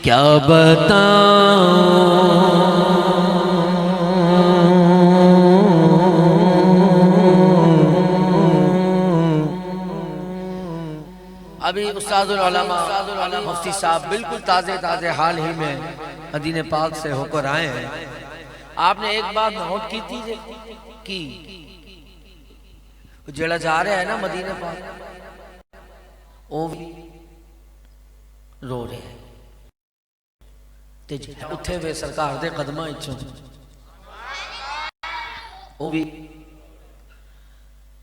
کیا بتاؤں ابھی استاد العلماء مفتی صاحب بالکل تازے حال ہی میں مدینہ پاک سے ہو کر آئے ہیں. آپ نے ایک بات نوٹ کی تھی کہ جڑا جا رہا ہے نا مدینہ پاک وہ بھی رو رہے ہیں تے اٹھے ہوئے سرکار دے قدماں وچوں وہ بھی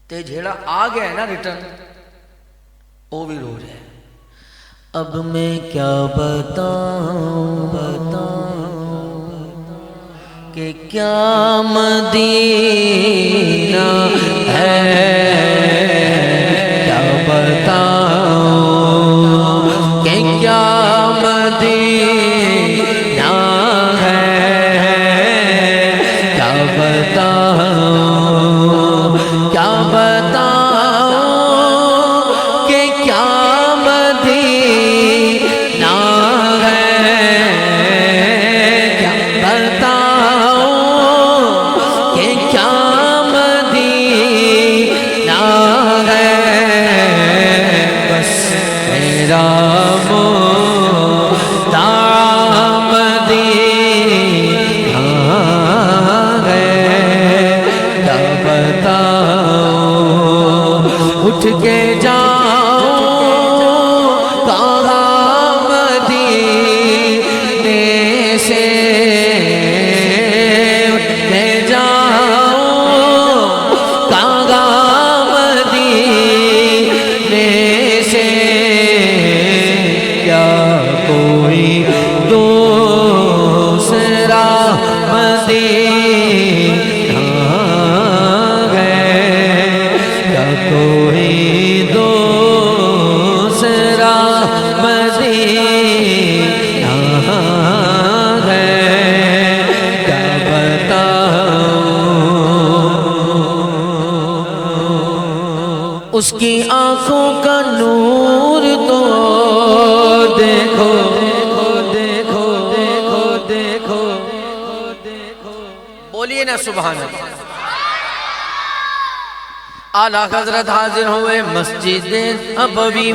تے جھیڑا آ گیا ہے نا ریٹرن وہ بھی رو رہے ہیں. اب میں کیا بتاؤں کہ کیا مدینہ ہے، کیا بتاؤں کہ کیا مدینہ ہے، کیا بتاؤں کیا بتاؤں کہ کیا مدینہ ہے، کیا بتاؤں کہ کیا مدینہ ہے. بس میرا مدعا مدینہ ہے، کیا بتاؤں اٹھ کے جاؤں کہاں مدینے سے، اٹھ کے جاؤں کہاں مدینے سے. کیا کوئی دوسرا مدینہ ہے، کیا کوئی دوسرا مدینہ ہے، کیا بتاؤں اس کی آنکھوں کا نور تو دیکھو دیکھو دیکھو دیکھو دیکھو. بولیے نا سبحان اللہ. اعلیٰ حضرت حاضر ہوئے مسجد نبوی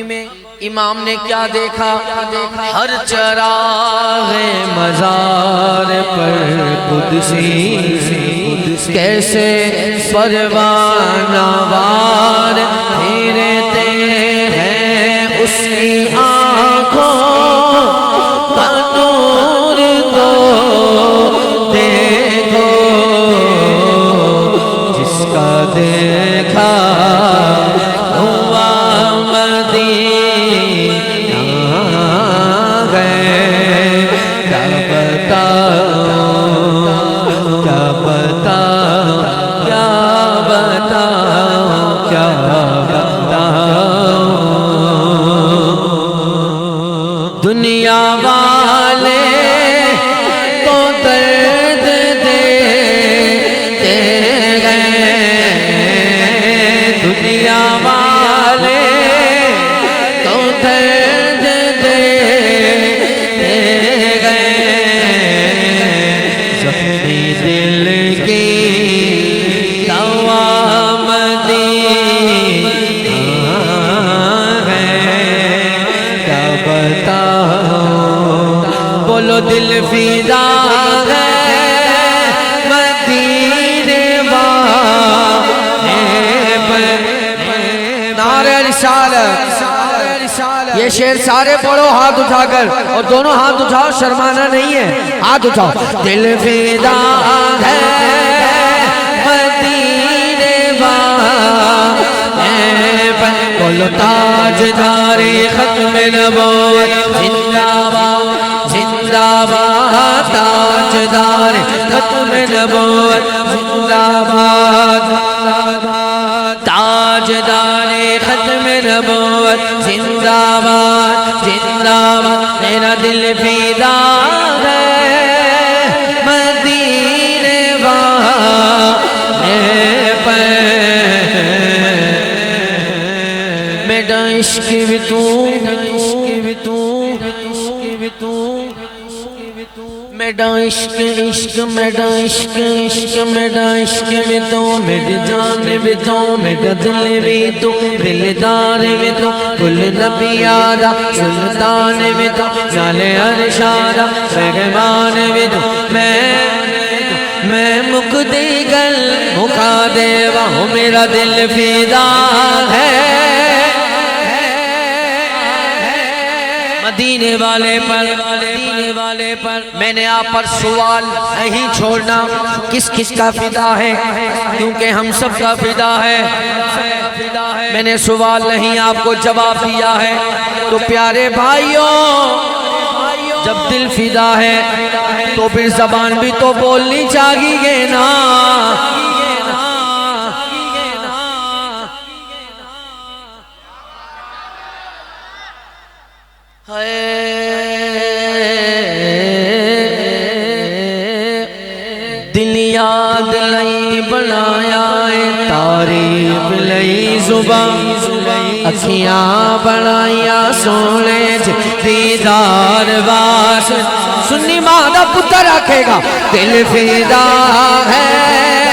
میں. امام نے کیا دیکھا؟ ہر چراغ مزار پر قدسی کیسے پروانہ وار پھرتے ہیں اس کی آنکھوں کا نور تو دیکھو، جس کا دیکھا ہوا مدینہ ہے، کیا بتاؤں کیا بتاؤں کیا بتاؤں کیا بتاؤں. دنیا والے تو درد دیتے گئے، دنیا والے تو درد دیتے گئے. زخمی دل کی دوا مدینہ ہے، کیا بتاؤں بولو دل فدا ہے مدینے والے پر. نعرہ رسالت. یہ شعر سارے پڑھو ہاتھ اٹھا کر، اور دونوں ہاتھ اٹھاؤ، شرمانا نہیں ہے، ہاتھ اٹھاؤ. دل فدا ہے مدینے والے پر. بولو تاجدار ختم نبوت زندہ باد زندہ باد، تاجدار ختم نبوت زندہ باد، تاجدار ختم نبوت زندہ باد زندہ باد. میرا دل فدا ہے مدینے والے پر. میرا عشق بھی تو میرا عشق عشق میرا عشق عشق میرا عشق بھی تو میری جان بھی تو میرا دل بھی تو دلدار بھی تو کل نبی آدھا سلطان بھی تو نالے ارشادہ مہمان بھی تو میں مقدی گل مکا دے وہاں میرا دل فدا ہے مدینے والے پر میں نے آپ پر سوال نہیں چھوڑنا کس کس کا فدا ہے کیونکہ ہم سب کا فدا ہے میں نے سوال نہیں آپ کو جواب دیا ہے تو پیارے بھائیوں جب دل فدا ہے تو پھر زبان بھی تو بولنی چاہیے نا دل یاد لئی بنایا تعریف لئی زبان اکھیاں بنایا سونے دیدار باس سنی ماں دا پتر رکھے گا دل فدا ہے